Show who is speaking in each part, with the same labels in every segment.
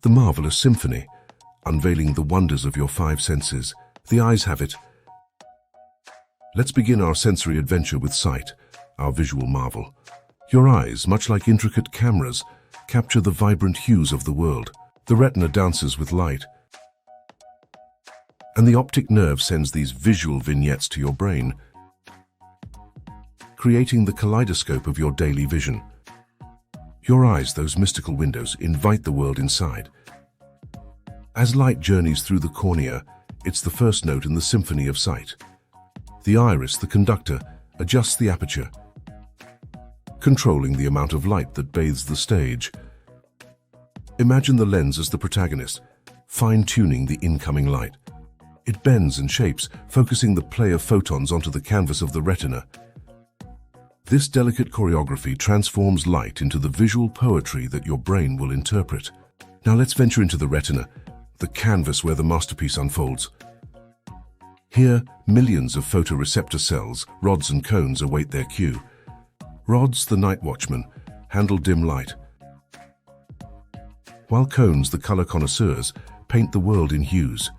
Speaker 1: The marvelous symphony, unveiling the wonders of your five senses. The eyes have it. Let's begin our sensory adventure with sight, our visual marvel. Your eyes, much like intricate cameras, capture the vibrant hues of the world. The retina dances with light, and the optic nerve sends these visual vignettes to your brain, creating the kaleidoscope of your daily vision. Your eyes, those mystical windows, invite the world inside. As light journeys through the cornea, it's the first note in the symphony of sight. The iris, the conductor, adjusts the aperture, controlling the amount of light that bathes the stage. Imagine the lens as the protagonist, fine-tuning the incoming light. It bends and shapes, focusing the play of photons onto the canvas of the retina. This delicate choreography transforms light into the visual poetry that your brain will interpret. Now let's venture into the retina, the canvas where the masterpiece unfolds. Here, millions of photoreceptor cells, rods and cones, await their cue. Rods, the night watchmen, handle dim light, while cones, the color connoisseurs, paint the world in hues.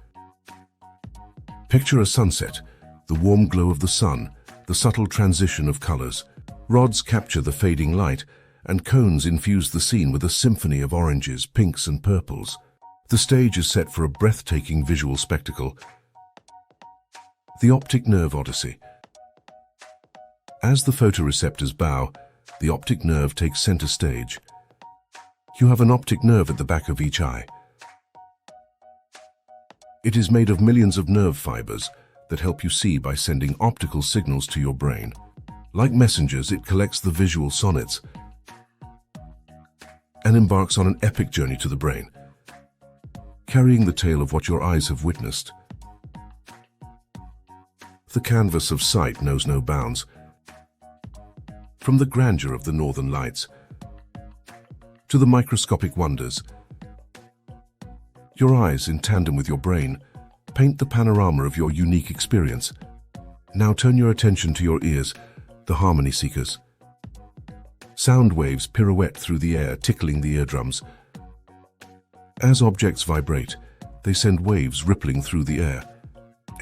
Speaker 1: Picture a sunset, the warm glow of the sun, the subtle transition of colors. Rods capture the fading light, and cones infuse the scene with a symphony of oranges, pinks, and purples. The stage is set for a breathtaking visual spectacle. The optic nerve odyssey. As the photoreceptors bow, the optic nerve takes center stage. You have an optic nerve at the back of each eye. It is made of millions of nerve fibers that help you see by sending optical signals to your brain. Like messengers, it collects the visual sonnets and embarks on an epic journey to the brain, carrying the tale of what your eyes have witnessed. The canvas of sight knows no bounds. From the grandeur of the northern lights to the microscopic wonders, your eyes, in tandem with your brain, paint the panorama of your unique experience. Now turn your attention to your ears, the harmony seekers. Sound waves pirouette through the air, tickling the eardrums. As objects vibrate, they send waves rippling through the air.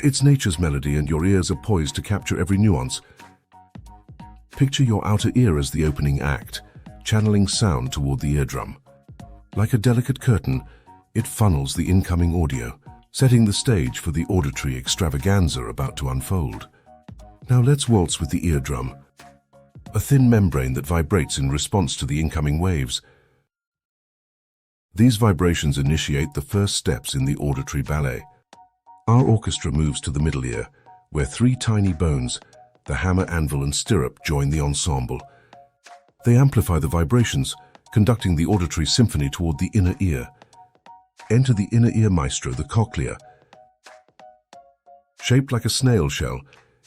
Speaker 1: It's nature's melody, and your ears are poised to capture every nuance. Picture your outer ear as the opening act, channeling sound toward the eardrum. Like a delicate curtain, it funnels the incoming audio, setting the stage for the auditory extravaganza about to unfold. Now let's waltz with the eardrum, a thin membrane that vibrates in response to the incoming waves. These vibrations initiate the first steps in the auditory ballet. Our orchestra moves to the middle ear, where three tiny bones, the hammer, anvil, and stirrup, join the ensemble. They amplify the vibrations, conducting the auditory symphony toward the inner ear. Enter the inner ear maestro, the cochlea. Shaped like a snail shell,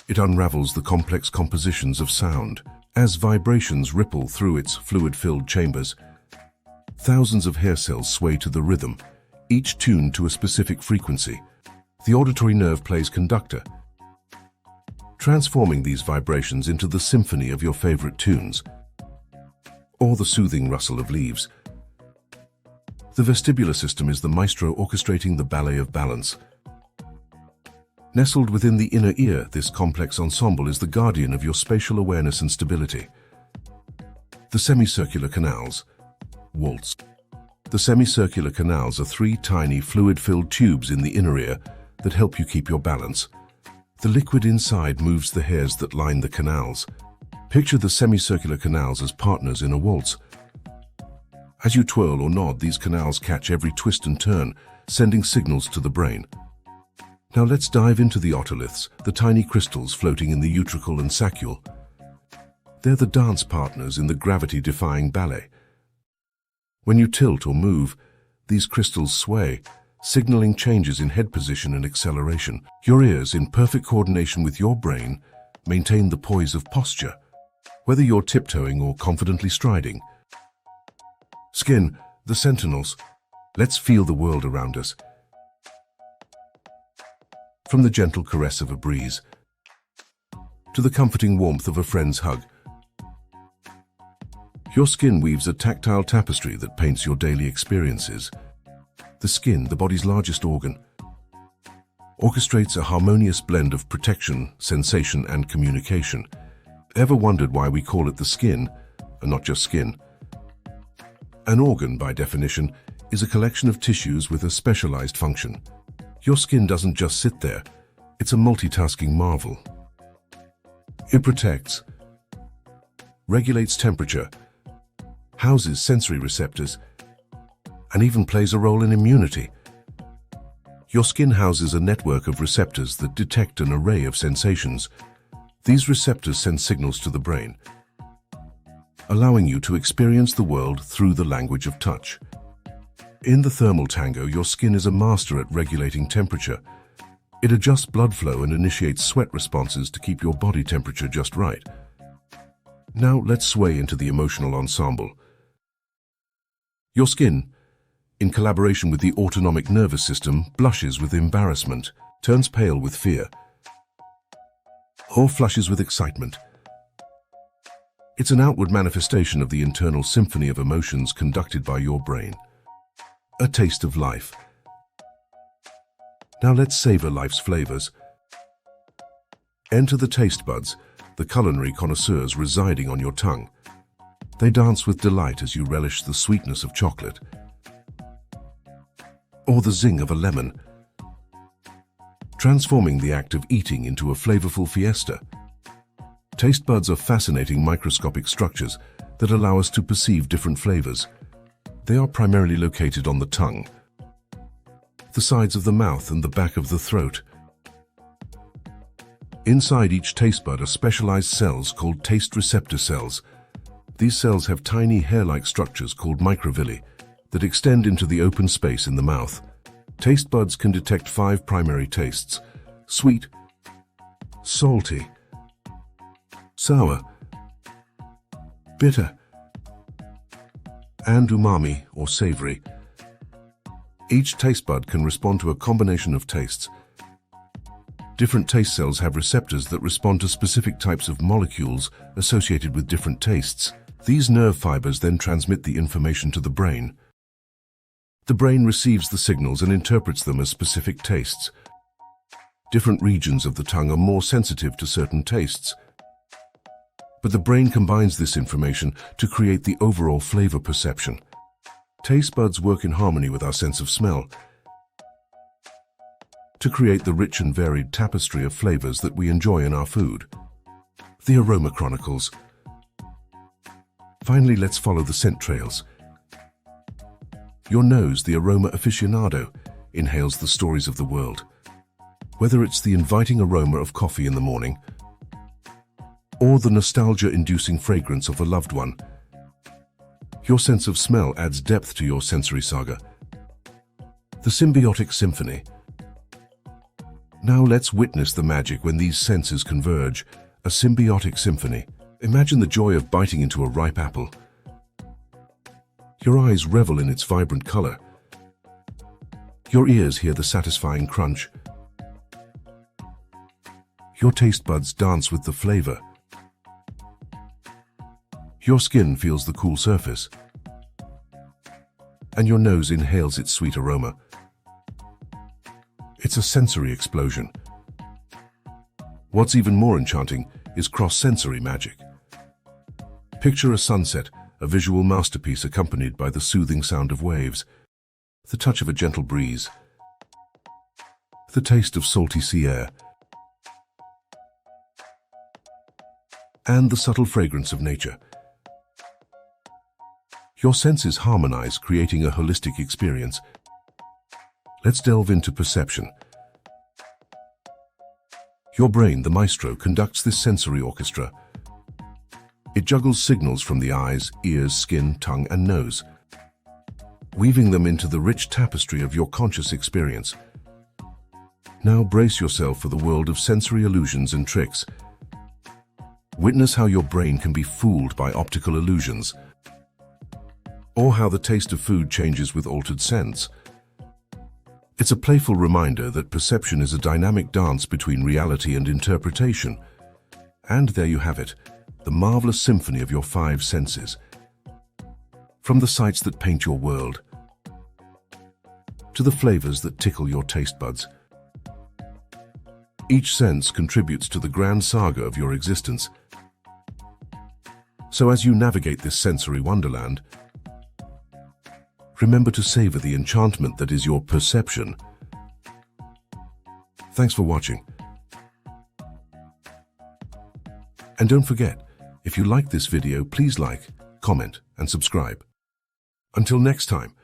Speaker 1: it unravels the complex compositions of sound. As vibrations ripple through its fluid-filled chambers, thousands of hair cells sway to the rhythm, each tuned to a specific frequency. The auditory nerve plays conductor, transforming these vibrations into the symphony of your favorite tunes, or the soothing rustle of leaves. The vestibular system is the maestro orchestrating the ballet of balance. Nestled within the inner ear, this complex ensemble is the guardian of your spatial awareness and stability. The semicircular canals. Waltz. The semicircular canals are three tiny fluid-filled tubes in the inner ear that help you keep your balance. The liquid inside moves the hairs that line the canals. Picture the semicircular canals as partners in a waltz. As you twirl or nod, these canals catch every twist and turn, sending signals to the brain. Now let's dive into the otoliths, the tiny crystals floating in the utricle and saccule. They're the dance partners in the gravity-defying ballet. When you tilt or move, these crystals sway, signaling changes in head position and acceleration. Your ears, in perfect coordination with your brain, maintain the poise of posture, whether you're tiptoeing or confidently striding. Skin, the sentinels. Let's feel the world around us. From the gentle caress of a breeze to the comforting warmth of a friend's hug, your skin weaves a tactile tapestry that paints your daily experiences. The skin, the body's largest organ, orchestrates a harmonious blend of protection, sensation, and communication. Ever wondered why we call it the skin, and not just skin? An organ, by definition, is a collection of tissues with a specialized function. Your skin doesn't just sit there, it's a multitasking marvel. It protects, regulates temperature, houses sensory receptors, and even plays a role in immunity. Your skin houses a network of receptors that detect an array of sensations. These receptors send signals to the brain, allowing you to experience the world through the language of touch. In the thermal tango, your skin is a master at regulating temperature. It adjusts blood flow and initiates sweat responses to keep your body temperature just right. Now let's sway into the emotional ensemble. Your skin, in collaboration with the autonomic nervous system, blushes with embarrassment, turns pale with fear, or flushes with excitement. It's an outward manifestation of the internal symphony of emotions conducted by your brain. A taste of life. Now let's savor life's flavors. Enter the taste buds, the culinary connoisseurs residing on your tongue. They dance with delight as you relish the sweetness of chocolate, or the zing of a lemon, transforming the act of eating into a flavorful fiesta. Taste buds are fascinating microscopic structures that allow us to perceive different flavors. They are primarily located on the tongue, the sides of the mouth, and the back of the throat. Inside each taste bud are specialized cells called taste receptor cells. These cells have tiny hair-like structures called microvilli that extend into the open space in the mouth. Taste buds can detect 5 primary tastes: sweet, salty, sour, bitter, and umami or savory. Each taste bud can respond to a combination of tastes. Different taste cells have receptors that respond to specific types of molecules associated with different tastes. These nerve fibers then transmit the information to the brain. The brain receives the signals and interprets them as specific tastes. Different regions of the tongue are more sensitive to certain tastes, but the brain combines this information to create the overall flavor perception. Taste buds work in harmony with our sense of smell to create the rich and varied tapestry of flavors that we enjoy in our food. The aroma chronicles. Finally, let's follow the scent trails. Your nose, the aroma aficionado, inhales the stories of the world. Whether it's the inviting aroma of coffee in the morning or the nostalgia-inducing fragrance of a loved one, your sense of smell adds depth to your sensory saga. The symbiotic symphony. Now let's witness the magic when these senses converge, a symbiotic symphony. Imagine the joy of biting into a ripe apple. Your eyes revel in its vibrant color. Your ears hear the satisfying crunch. Your taste buds dance with the flavor. Your skin feels the cool surface, and your nose inhales its sweet aroma. It's a sensory explosion. What's even more enchanting is cross-sensory magic. Picture a sunset, a visual masterpiece accompanied by the soothing sound of waves, the touch of a gentle breeze, the taste of salty sea air, and the subtle fragrance of nature. Your senses harmonize, creating a holistic experience. Let's delve into perception. Your brain, the maestro, conducts this sensory orchestra. It juggles signals from the eyes, ears, skin, tongue, and nose, weaving them into the rich tapestry of your conscious experience. Now brace yourself for the world of sensory illusions and tricks. Witness how your brain can be fooled by optical illusions, or how the taste of food changes with altered scents. It's a playful reminder that perception is a dynamic dance between reality and interpretation. And there you have it, the marvelous symphony of your 5 senses. From the sights that paint your world, to the flavors that tickle your taste buds. Each sense contributes to the grand saga of your existence. So as you navigate this sensory wonderland, remember to savor the enchantment that is your perception. Thanks for watching. And don't forget, if you like this video, please like, comment, and subscribe. Until next time.